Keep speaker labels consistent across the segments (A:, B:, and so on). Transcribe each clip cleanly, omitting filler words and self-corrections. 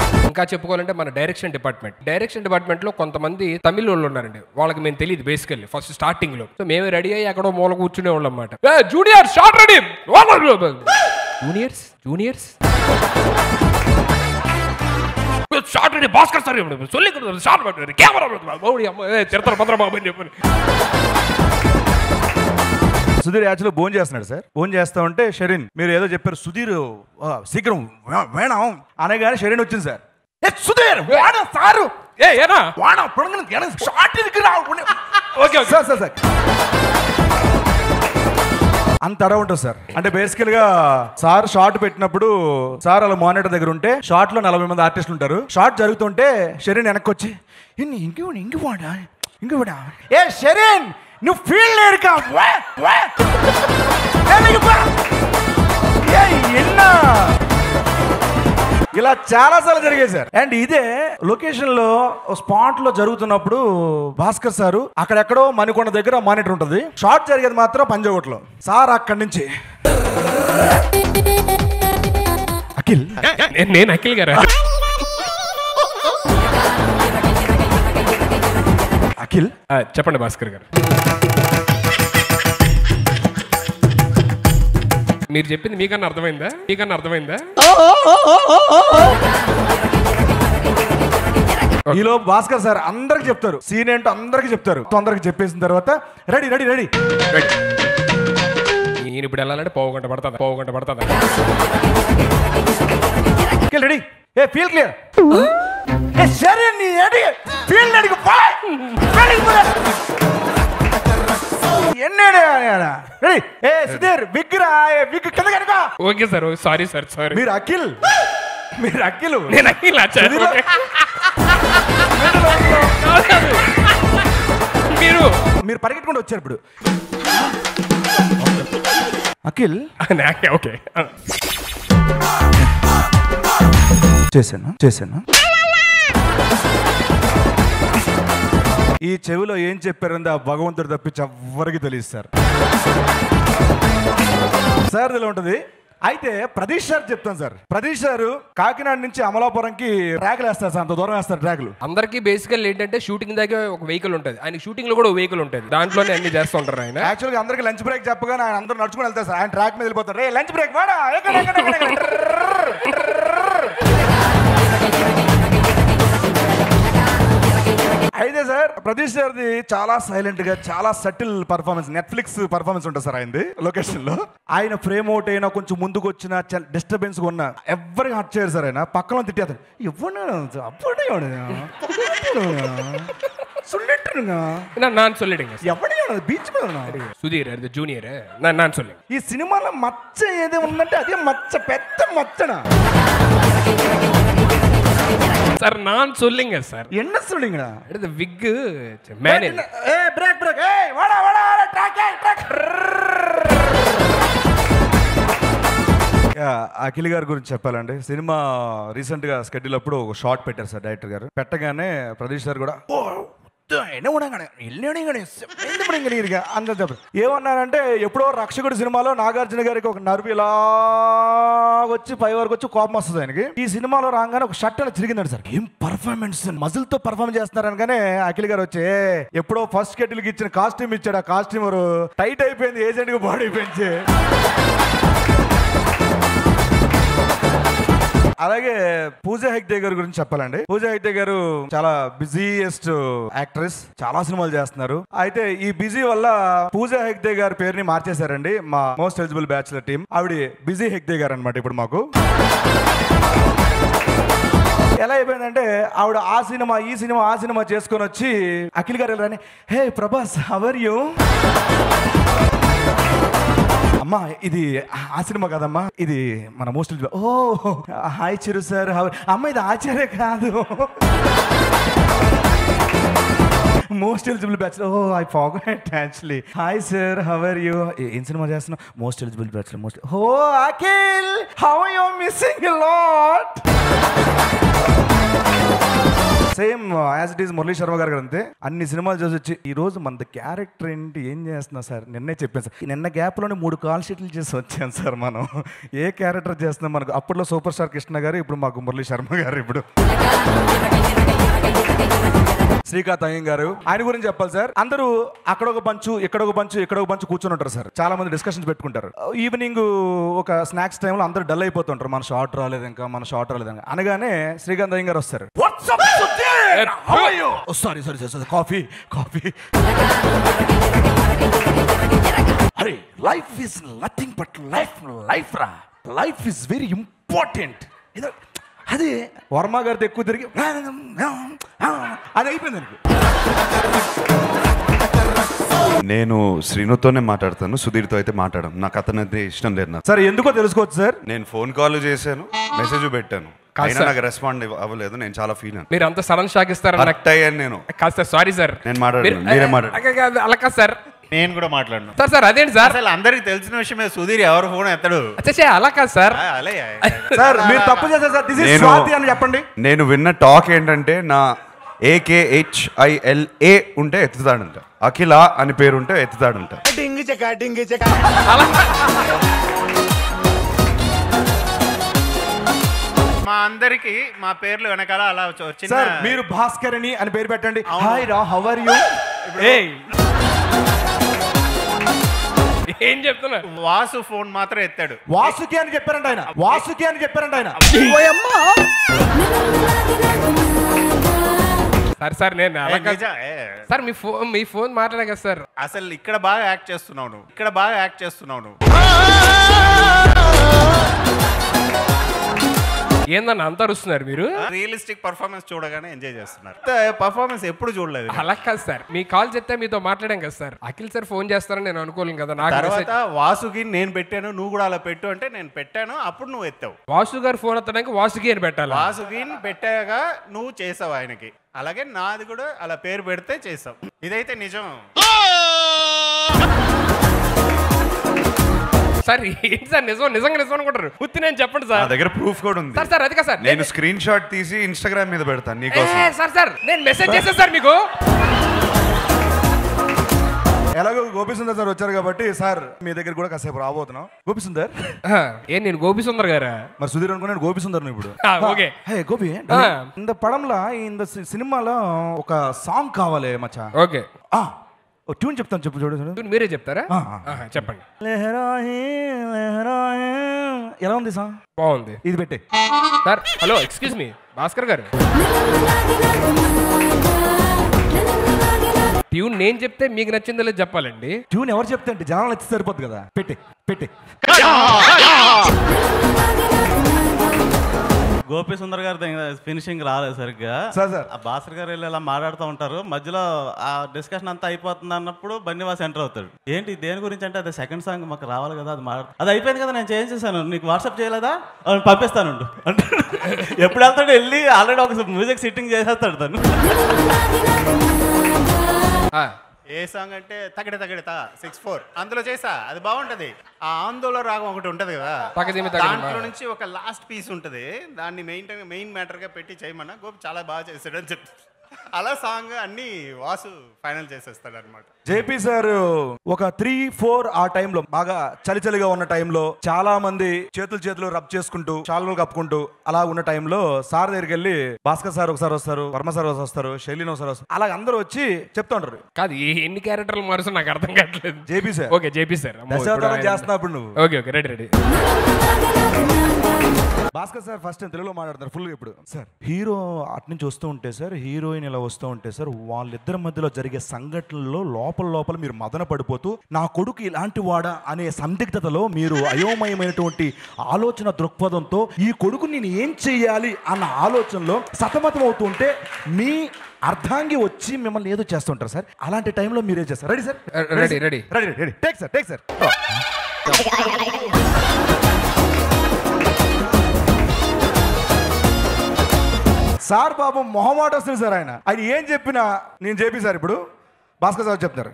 A: Thank you ఇంకా చెప్పుకోవాలంటే మన డైరెక్షన్ డిపార్ట్మెంట్ లో కొంతమంది తమిళ వాళ్ళు ఉన్నారండి. వాళ్ళకి మేము తెలియదు బేసికల్లీ ఫస్ట్ స్టార్టింగ్ లో. సో మేమే రెడీ అయ్యి ఎక్కడో మూల కూర్చునే వాళ్ళం అన్నమాట. Junior shot ready, juniors shot ready Bhaskar sir shot camera తిరుతల భద్రబాబు అని చెప్పని.
B: సుధీర్ యాక్చువల్గా భోజనం చేస్తున్నాడు సార్. భోజనం చేస్తా ఉంటే షరీన్ మీరు ఏదో చెప్పారు సుధీర్ శీఘ్రం వేణం అనగానే షరీన్ వచ్చింది సార్. సుధీర్ సారు అంత అడ ఉంటుంది సార్. అంటే బేసికల్ గా సార్ షార్ట్ పెట్టినప్పుడు సార్ అలా మానిటర్ దగ్గర ఉంటే షార్ట్ లో 40 మంది ఆర్టిస్టులు ఉంటారు. షార్ట్ జరుగుతుంటే షరీన్ వెనక్కి వచ్చి ఇంకోడా ఏ షరీన్ నువ్వు ఫీల్ లేరుకా ఇలా చాలా సార్లు జరిగాయి సార్. అండ్ ఇదే లొకేషన్ లో స్పాట్ లో జరుగుతున్నప్పుడు భాస్కర్ సారు అక్కడెక్కడో మణికొండ దగ్గర మానిటర్ ఉంటుంది. షార్ట్ జరిగేది మాత్రం పంజాగుట్లో. సార్ అక్కడి నుంచి అఖిల్
A: నేను అఖిల్ గారా
B: అఖిల్
A: చెప్పండి భాస్కర్ గారు. మీరు చెప్పింది మీకన్నా అర్థమైందా?
B: ఈలో భాస్కర్ సార్ అందరికి చెప్తారు, సీన్ ఏంటో అందరికి చెప్తారు. తొందరగా చెప్పేసిన తర్వాత రెడీ
A: నేను ఇప్పుడు వెళ్ళాలంటే పావు గంట పడుతుంది.
B: రెడీ ఏ ఫీల్ క్లియర్ సరే నీ ఫీల్ అడిగి
A: ఓకే సార్, సారీ.
B: మీరు అఖిల్
A: నేను అఖిల్
B: మీరు పరిగెట్టుకుంటూ వచ్చారు ఇప్పుడు. అఖిల్
A: ఓకే
B: చేశాను. ఈ చెవిలో ఏం చెప్పారంటే ఆ భగవంతుడు తప్పించి ఎవ్వరికి తెలియదు సార్. సార్ ఇలా ఉంటుంది. అయితే ప్రదీష్ సార్ చెప్తాను సార్. ప్రదీష్ సార్ కాకినాడ నుంచి అమలాపురంకి ట్రాక్లు వేస్తారు సార్. అంత దూరం వేస్తారు ట్రాక్లు.
A: అందరికి బేసికల్ ఏంటంటే షూటింగ్ దగ్గర ఒక వెహికల్ ఉంటుంది, ఆయన షూటింగ్ లో కూడా ఒక వెహికల్ ఉంటుంది, దాంట్లోనే అన్ని చేస్తూ ఉంటారు ఆయన.
B: యాక్చువల్గా అందరికి లంచ్ బ్రేక్ చెప్పగానే ఆయన అందరూ నడుచుకుని వెళ్తారు సార్. ఆయన ట్రాక్ మీద వెళ్ళిపోతారు. రే లంచ్ బ్రేక్ వాడా. అయితే సార్ ప్రదీష్ సార్ది చాలా సైలెంట్ గా చాలా సటిల్ పర్ఫార్మెన్స్, నెట్ఫ్లిక్స్ పర్ఫార్మెన్స్ ఉంటుంది సార్ ఆయనది లొకేషన్ లో. ఆయన ఫ్రేమ్ అవుట్ అయినా కొంచెం ముందుకు వచ్చిన డిస్టర్బెన్స్ ఉన్నా ఎవరికి హర్ట్ చేయరు సార్. ఆయన పక్కన తిట్టేస్తారు.
A: సుధీర్ జూనియర్ నాన్ సొల్లింగ్.
B: ఈ సినిమాలో మచ్చ ఏది ఉందంటే అదే మచ్చ, పెద్ద మచ్చన
A: సార్. నాన్ సొల్లింగ్ సార్.
B: என்ன சொல்லிங்க
A: இது விக் மேனேஜ்.
B: ஏய் பிரேக் ஏய் வாடா ட்ராக். అఖిల్ గారి గురించి చెప్పాలండి. సినిమా రీసెంట్ గా స్కెడ్యూల్ అప్పుడు ఒక షార్ట్ పెట్టారు సార్ డైరెక్టర్ గారు. పెట్టగానే ప్రదీష్ సార్ కూడా ఏమన్నారంటే ఎప్పుడో రక్షకుడి సినిమాలో నాగార్జున గారికి ఒక నర్వ్ ఇలా వచ్చి పై వరకు వచ్చి కోపం వస్తుంది ఆయనకి. ఈ సినిమాలో రాగానే ఒక షర్ట్ అలా చిరిగిందండి సార్. ఏం పర్ఫార్మెన్స్, మజిల్ తో పర్ఫార్మ్ చేస్తున్నారు అనగానే అఖిల్ గారు వచ్చి ఎప్పుడో ఫస్ట్ షెడ్యూల్కి ఇచ్చిన కాస్ట్యూమ్ ఇచ్చాడు. ఆ కాస్ట్యూమర్ టైట్ అయిపోయింది, ఏజెంట్ గా బాడీ పెంచి. అలాగే పూజా హెగ్డే గారి గురించి చెప్పాలండి. పూజా హెగ్డే గారు చాలా బిజీయెస్ట్ యాక్ట్రెస్, చాలా సినిమాలు చేస్తున్నారు. అయితే ఈ బిజీ వల్ల పూజా హెగ్డే గారి పేరుని మార్చేశారండి మా మోస్ట్ ఎలిజిబుల్ బ్యాచులర్ టీం. ఆవిడ బిజీ హెగ్డే గారు అనమాట ఇప్పుడు మాకు. ఎలా అయిపోయిందంటే ఆవిడ ఆ సినిమా చేసుకొని వచ్చి అఖిల్ గారు వెళ్ళరాని, hey Prabhas how are you, అమ్మా ఇది ఆ సినిమా కదమ్మా, ఇది మన most eligible. Oh hi Chiru sir. అమ్మ ఇది ఆచార్య కాదు, most eligible bachelor. Oh I forgot actually. Hi sir how are you. ఏం సినిమా చేస్తున్నావు? Most eligible bachelor. Most. Oh Akhil how are you missing a lot. Same as it is Murali Sharma గారు అంతే. అన్ని సినిమాలు చూసి వచ్చి ఈ రోజు మన క్యారెక్టర్ ఏంటి, ఏం చేస్తున్నా సార్, నిన్నే చెప్పాను సార్, నిన్న గ్యాప్లోనే 3 కాల్ షీట్లు చేసి వచ్చాను సార్. మనం ఏ క్యారెక్టర్ చేస్తున్నాం, మనకు అప్పట్లో సూపర్ స్టార్ కృష్ణ గారు, ఇప్పుడు మాకు మురళీ శర్మ గారు, ఇప్పుడు శ్రీకాంత్ అయ్యం గారు. ఆయన గురించి చెప్పాలి సార్. అందరూ అక్కడ ఒక పంచు, ఇక్కడ ఒక పంచు, ఇక్కడ ఒక పంచు కూర్చొని ఉంటారు సార్. చాలా మంది డిస్కషన్స్ పెట్టుకుంటారు. ఈవినింగ్ ఒక స్నాక్స్ టైంలో అందరూ డల్ అయిపోతుంటారు, మన షార్ట్ రాలేదు ఇంకా, మన షార్ట్ రాలేదు ఇంకా అనగానే శ్రీకాంత్ అయ్యం గారు వస్తారు. Sorry sorry sir, coffee coffee. అరే life is nothing but life రా, లైఫ్ ఇస్ వెరీ ఇంపార్టెంట్. అది వర్మ గారితో ఎక్కువ తిరిగి అది అయిపోయింది.
C: నేను శ్రీనుతోనే మాట్లాడతాను, సుధీర్తో అయితే మాట్లాడను. నాకు అతనైతే ఇష్టం లేదు. నాకు
B: సార్ ఎందుకో తెలుసుకోవచ్చు సార్.
C: నేను ఫోన్ కాల్ చేశాను, మెసేజ్ పెట్టాను, అయినా నాకు రెస్పాండ్ అవ్వలేదు. నేను చాలా ఫీల్ అయ్యాను.
A: మీరు అంత సడన్ షాక్ ఇస్తారని
C: హర్ట్ అయ్యాను నేను.
A: కాదు సార్, సారీ సార్.
C: నేను మాట్లాడను, మీరే మాట్లాడండి.
A: అలా కాదు సార్,
D: నేను కూడా మాట్లాడను
A: సార్. సార్ అదేంటి సార్,
D: అసలు అందరికి తెలిసిన విషయమే, సుధీర్ ఎవరు ఫోన్ ఎత్తడు.
A: అచ్చా అలా కాదు సార్.
D: అలే
B: సార్ మీరు తప్పు చేశారు సార్. దిస్ ఇస్ స్వాతి అని చెప్పండి.
C: నేను విన్న టాక్ ఏంటంటే నా AKHILA ఉంటే ఎత్తుతాడంట, అఖిల అని పేరు ఉంటే ఎత్తుతాడంట.
D: మా అందరికి మా పేర్లు వెనకాల అలా వచ్చింది
B: సార్. మీరు భాస్కర్ అని పేరు పెట్టండి. హాయ్ రా, హౌ ఆర్ యు?
A: ఏం చెప్తున్నా,
D: వాసు ఫోన్ మాత్రం ఎత్తాడు.
B: వాసుకి అని చెప్పారంట ఆయన, వాసుకి అని చెప్పారంట ఆయన.
A: సార్ సార్ నేను సార్ మీ ఫోన్ మాట్లాడా కదా సార్.
D: అసలు ఇక్కడ బాగా యాక్ట్ చేస్తున్నావు నువ్వు, ఇక్కడ బాగా యాక్ట్ చేస్తున్నావు నువ్వు.
A: ఏందన్న అంత అరుస్తున్నారు మీరు?
D: రియలిస్టిక్ పర్ఫార్మెన్స్ చూడగానే ఎంజాయ్ చేస్తున్నారు. పర్ఫార్మెన్స్ ఎప్పుడు చూడలేదు.
A: అలా కాదు సార్, మీ కాల్ చెప్తే మీతో మాట్లాడాం కదా సార్. అఖిల్ సార్ ఫోన్ చేస్తారని నేను అనుకోలేను కదా. నాకు
D: తర్వాత వాసుకి నేను పెట్టాను, నువ్వు కూడా అలా పెట్టు అంటే నేను పెట్టాను, అప్పుడు నువ్వు ఎత్తావు.
A: వాసు గారు ఫోన్ ఎత్తడానికి వాసుకి అని పెట్టాలి.
D: వాసుకి పెట్టాక నువ్వు చేసావు ఆయనకి. అలాగే నాది కూడా అలా పేరు పెడితే చేసావు. ఇదైతే నిజం
A: సార్. ఏంటి సార్ నిజంగా నిజం అనుకుంటారు? ఉత్తి నేను చెప్పండి
C: నా
A: సార్.
C: దగ్గర ప్రూఫ్ కూడా ఉంది
A: సార్. సార్ అది కదా సార్,
C: నేను స్క్రీన్ షాట్ తీసి ఇన్స్టాగ్రామ్ మీద పెడతాను నీకోసం.
A: సార్ సార్ నేను మెసేజ్ చేస్తాను సార్ మీకు.
B: ఎలాగో గోపిసుందర్ సార్ వచ్చారు కాబట్టి సార్ మీ దగ్గర కూడా కాసేపు రాబోతున్నాం. గోపిసుందర్
A: నేను గోపిసుందర్ గారా?
B: మరి సుధీర్ అనుకున్నాను గోపిసుందర్ ఇప్పుడు.
A: ఓకే
B: హే గోపి, இந்த పడంలో இந்த సినిమాలో ఒక సాంగ్ కావాలి మచ్చా.
A: ఓకే
B: ట్యూన్ చెప్తాను, చెప్పు చూడు.
A: మీరే చెప్తారా? చెప్పండి.
B: ఎలా ఉంది సాంగ్?
A: బాగుంది.
B: ఇది పెట్టే
A: sir. Hello excuse me Bhaskar గారు, ట్యూన్ నేను చెప్తే మీకు నచ్చిందో లేదు చెప్పాలండి.
B: ట్యూన్ ఎవరు చెప్తే అంటే జనాలు నచ్చి సరిపోద్ది కదా. పెట్టే పెట్టే.
E: గోపి సుందర్ గారి ఫినిషింగ్ రాలేదు సరిగ్గా.
B: సార్
E: ఆ భాస్కర్ గారు వెళ్ళి ఇలా మాట్లాడుతూ ఉంటారు, మధ్యలో ఆ డిస్కషన్ అంతా అయిపోతుంది అన్నప్పుడు బన్నీవాస్ ఎంటర్ అవుతాడు. ఏంటి దేని గురించి అంటే అది సెకండ్ సాంగ్ మాకు రావాలి కదా, అది అయిపోయింది కదా, నేను చేంజ్ చేశాను, నీకు వాట్సాప్ చేయలేదా, పంపిస్తాను అంటే ఎప్పుడు వెళ్తాడు, వెళ్ళి ఆల్రెడీ ఒక మ్యూజిక్ సిట్టింగ్ చేసేస్తాడు తను.
D: ఏ సాంగ్ అంటే తగడ తగడతా 64 అందులో చేసా, అది బాగుంటది. ఆ ఆందోళన రాగం ఒకటి ఉంటది కదా, దాంట్లో నుంచి ఒక లాస్ట్ పీస్ ఉంటది, దాన్ని మెయిన్ మ్యాటర్ గా పెట్టి చేయమన్నా గోపి చాలా బాగా చేశాడు అని చెప్తాడు. అలా సాంగ్ అన్ని వాసు ఫైనల్ చేసేస్తాడు అనమాట.
B: జేపీ సార్ ఒక 3-4 ఆ టైంలో బాగా చలిగా ఉన్న టైంలో చాలా మంది చేతులు రబ్ చేసుకుంటూ చాలు కప్పుకుంటూ అలా ఉన్న టైంలో సార్ దగ్గరికి వెళ్ళి భాస్కర్ సార్ ఒకసారి వస్తారు, వర్మ సార్ వస్తారు, శైలిని ఒకసారి వస్తారు, అలా అందరూ వచ్చి చెప్తా ఉంటారు.
A: కాదు ఎన్ని క్యారెక్టర్లు మారుస్తా నాకు అర్థం కావట్లేదు.
B: JP sir.
A: Okay JP sir
B: Dasavatharam చేస్తున్నప్పుడు నువ్వు.
A: Okay ready.
B: Bhaskar sir first తెలుగులో మాట్లాడతారు ఫుల్. ఇప్పుడు సార్ హీరో అటు నుంచి వస్తూ ఉంటే సార్, హీరోయిన్ ఇలా వస్తూ ఉంటే సార్, వాళ్ళిద్దరి మధ్యలో జరిగే సంఘటనల్లో లోపల మీరు మదన పడిపోతూ నా కొడుకు ఇలాంటి వాడా అనే సందిగ్ధతలో మీరు అయోమయమైనటువంటి ఆలోచన దృక్పథంతో ఈ కొడుకు నేను ఏం చెయ్యాలి అన్న ఆలోచనలో సతమతం అవుతూ ఉంటే మీ అర్ధాంగి వచ్చి మిమ్మల్ని ఏదో చేస్తుంటారు సార్. అలాంటి టైంలో మీరేం చేస్తారు? Ready sir? Ready. Take sir. Sir పాపం మొహమాట వస్తుంది సార్. ఆయన ఏం చెప్పినా నేను చెప్పి సార్ ఇప్పుడు భాస్కర్ సార్ చెప్తారు.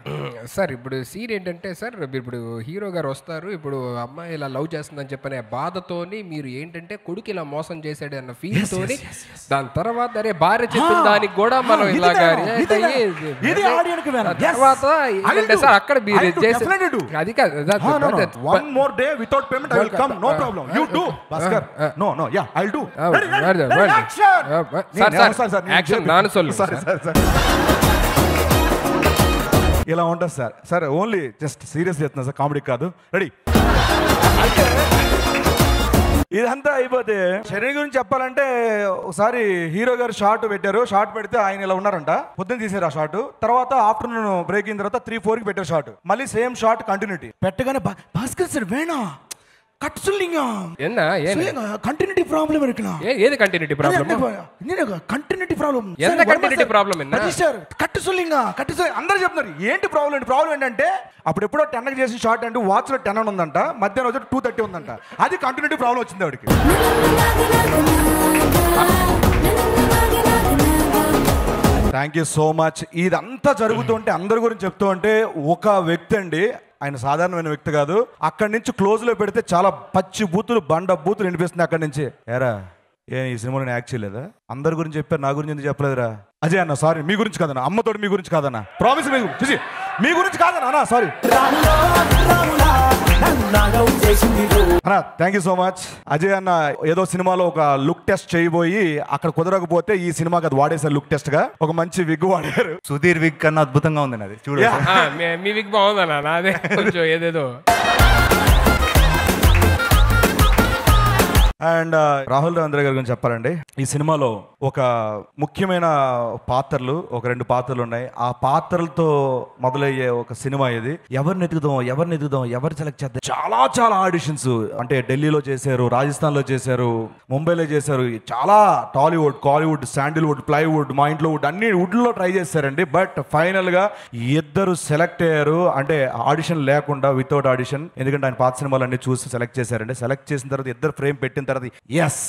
A: సార్ ఇప్పుడు సీన్ ఏంటంటే సార్ ఇప్పుడు హీరో గారు వస్తారు, ఇప్పుడు అమ్మాయి ఇలా లవ్ చేస్తుందని చెప్పనే బాధతోని మీరు ఏంటంటే కొడుకు ఇలా మోసం చేశాడు అన్న ఫీల్ తోని దాని తర్వాత అరే భార్య చెప్పిన దానికి కూడా మనం ఇలాగా తర్వాత ఏంటంటే సార్ అక్కడ మీరు అది కాదు
B: one more day without payment I will come, no problem, you do Bhaskar. No yeah I'll do.
A: Action నాను సొల్లు
B: ఇలా ఉంటుంది sir. Sir only just serious చేస్తున్నా సార్, కామెడీ కాదు. రెడీ. ఇదంతా అయిపోతే శరీరం గురించి చెప్పాలంటే ఒకసారి హీరో గారు షార్ట్ పెట్టారు. షార్ట్ పెడితే ఆయన ఇలా ఉన్నారంట. పొద్దున్న తీసారు ఆ షార్ట్. తర్వాత ఆఫ్టర్నూన్ బ్రేక్ అయిన తర్వాత 3-4కి పెట్టారు షార్ట్. మళ్ళీ సేమ్ షార్ట్ కంటిన్యూటీ పెట్టగానే భాస్కర్ సార్ వేణా கட் சொல்லிங்க
A: என்ன
B: சொல்லுங்க கண்டினியூட்டி ப்ராப்ளம் இருக்குனா
A: ஏது கண்டினியூட்டி ப்ராப்ளம்
B: என்ன கண்டினியூட்டி ப்ராబ్లం
A: என்ன கண்டினியூட்டி ப்ராబ్లం என்ன
B: సార్ కట్ சொல்லிங்க కట్ అందరూ చెప్తున్నారు ఏంటి ప్రాబ్లం ఏంటంటే అప్పుడు ఎప్పుడో 10కి చేసి షార్ట్ అంటే వాచ్ లో 10 ఉందంట, మధ్యాహ్నం వచ్చి 2:30 ఉందంట. అది కంటిన్యూటీ ప్రాబ్లం వచ్చింది ఆవిడకి. Thank you so much. ఇదంతా జరుగుతుంటే అందరి గురించి చెప్తూ ఉంటే ఒక వ్యక్తి అండి, ఆయన సాధారణమైన వ్యక్తి కాదు. అక్కడి నుంచి క్లోజ్ లో పెడితే చాలా పచ్చి బూతులు బండ బూతులు వినిపిస్తుంది అక్కడి నుంచి. ఏరా ఈ సినిమాలో నేను యాక్ట్ చేయలేదా? అందరి గురించి చెప్పారు, నా గురించి ఎందుకు చెప్పలేదురా? అజయ్ అన్న సారీ, మీ గురించి కాదన్నా, అమ్మతోటి మీ గురించి కాదన్నా, ప్రామిస్ మీ గురించి కాదన్నా, సారీ అన్నా. Thank you so much. Ajay అన్న ఏదో సినిమాలో ఒక లుక్ టెస్ట్ చేయబోయి అక్కడ కుదరకపోతే ఈ సినిమాకి అది వాడేశారు లుక్ టెస్ట్ గా. ఒక మంచి విగ్ వాడారు.
D: సుధీర్ విగ్ కన్నా అద్భుతంగా ఉంది అది చూడ.
A: మీ విగ్ బాగుందన్నా, నాదే కొంచెం ఏదేదో.
B: అండ్ రాహుల్ రవీంద్ర గారి గురించి చెప్పాలండి. ఈ సినిమాలో ఒక ముఖ్యమైన పాత్రలు, ఒక 2 పాత్రలు ఉన్నాయి. ఆ పాత్రలతో మొదలయ్యే ఒక సినిమా ఇది. ఎవరిని ఎదుగుదాం ఎవరు సెలెక్ట్ చేద్దాం, చాలా ఆడిషన్స్. అంటే ఢిల్లీలో చేశారు, రాజస్థాన్ లో చేశారు, ముంబైలో చేశారు, చాలా టాలీవుడ్, కాలీవుడ్, శాండిల్వుడ్, ప్లైవుడ్, మా ఇంట్లో వుడ్, అన్ని వుడ్లో ట్రై చేశారండి. బట్ ఫైనల్ గా 2 సెలెక్ట్ అయ్యారు. అంటే ఆడిషన్ లేకుండా, వితౌట్ ఆడిషన్. ఎందుకంటే ఆయన పాత సినిమాలన్నీ చూసి సెలెక్ట్ చేశారండి. సెలెక్ట్ చేసిన తర్వాత 2 ఫ్రేమ్ పెట్టిన తర్వాత ఎస్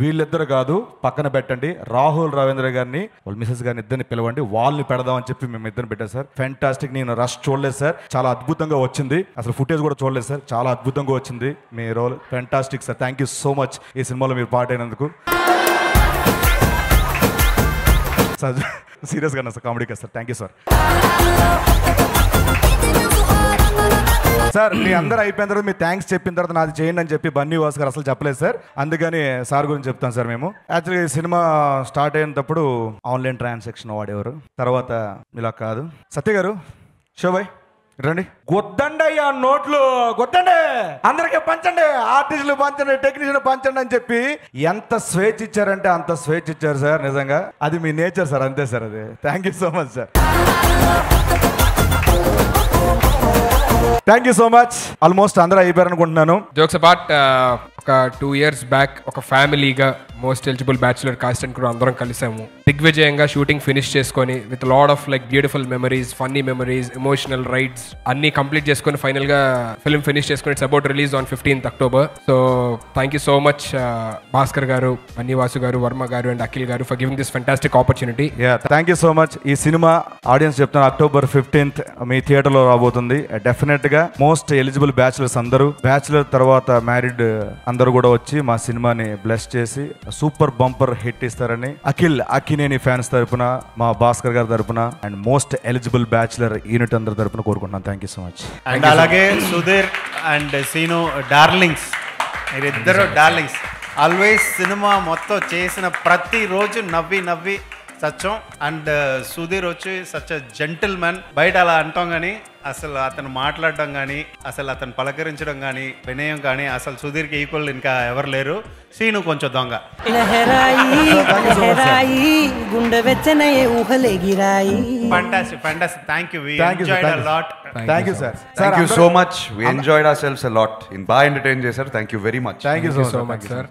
B: వీళ్ళిద్దరు కాదు పక్కన పెట్టండి, రాహుల్ రవీంద్ర గారిని వాళ్ళ మిసెస్ గారిని ఇద్దరిని పిలవండి, వాళ్ళని పెడదామని చెప్పి మేము ఇద్దరిని పెట్టాం సార్. ఫ్యాంటాస్టిక్. నేను రష్ చూడలేదు సార్, చాలా అద్భుతంగా వచ్చింది. అసలు ఫుటేజ్ కూడా చూడలేదు సార్, చాలా అద్భుతంగా వచ్చింది మీ role. Fantastic sir. Thank you so much ఈ సినిమాలో మీరు పార్ట్ అయినందుకు. సార్ సీరియస్గా సార్, కామెడీ కదా sir. Thank you sir. Sir మీ అందరూ అయిపోయిన తర్వాత మీ థ్యాంక్స్ చెప్పిన తర్వాత నాది చేయండి అని చెప్పి బన్నీ వాస్ గారు అసలు చెప్పలేదు సార్. అందుకని సార్ గురించి చెప్తాను సార్. మేము యాక్చువల్గా ఈ సినిమా స్టార్ట్ అయినప్పుడు ఆన్లైన్ ట్రాన్సాక్షన్ వాడేవారు, తర్వాత ఇలా కాదు. సత్య గారు, శోభాయ్ రండి. గొద్దండి అయ్యా నోట్లు, గొద్దండి, అందరికీ పంచండి, ఆర్టిస్టులు పంచండి, టెక్నీషియన్ పంచండి అని చెప్పి ఎంత స్వేచ్ఛ ఇచ్చారంటే అంత స్వేచ్ఛ ఇచ్చారు సార్. నిజంగా అది మీ నేచర్ సార్, అంతే సార్. అది thank you so much sir. Thank you so much. Almost అందరూ అయిపోయారు అనుకుంటున్నాను.
A: జోక్స్ అపార్ట్, ఒక 2 years బ్యాక్ ఒక ఫ్యామిలీగా most eligible bachelor cast and crew అందరం కలిసాము. దిగ్విజయంగా షూటింగ్ ఫినిష్ చేసుకొని with load of like beautiful memories, funny memories, emotional rides అన్ని కంప్లీట్ చేసుకొని ఫైనల్ గా ఫిల్మ్ ఫినిష్ చేసుకొని it's about release on 15th October. So thank you so much Bhaskar garu, Bunnyvasu garu, Varma garu and Akhil garu for giving this fantastic opportunity.
B: Thank you so much. ఈ సినిమా audience చెప్తాను October 15th మీ theatre లో రాబోతుంది. Definite గా మోస్ట్ ఎలిజిబుల్ బ్యాచులర్స్ అందరూ, bachelor తర్వాత married అందరూ కూడా వచ్చి మా సినిమాని బ్లెస్ చేసి సూపర్ బంపర్ హిట్ ఇస్తారని అక్కినేని ఫ్యాన్స్ తరపున, మా భాస్కర్ గారి తరపున and most eligible bachelor unit అందరి తరపున కోరుకుంటున్నాను. Thank you so much.
D: And అలాగే సుధీర్ అండ్ సీను డార్లింగ్స్, మీరిద్దరు డార్లింగ్స్. ఆల్వేస్ సినిమా మొత్తం చేసిన ప్రతి రోజు నవ్వి సత్యం. అండ్ సుధీర్ వచ్చి సచ్ జెంటిల్ మ్యాన్. బయట అలా అంటాం కానీ అసలు అతను మాట్లాడడం కానీ, అసలు అతను పలకరించడం కానీ, వినయం కానీ అసలు సుధీర్కి ఈక్వల్ ఇంకా ఎవరు లేరు. సీను కొంచెం దొంగ. Fantastic. Thank you. We enjoyed a lot.
B: Thank you sir.
C: Thank you so much. We enjoyed ourselves a lot. In Ba entertain చేశారు. Thank you very much.
B: Thank you so much sir.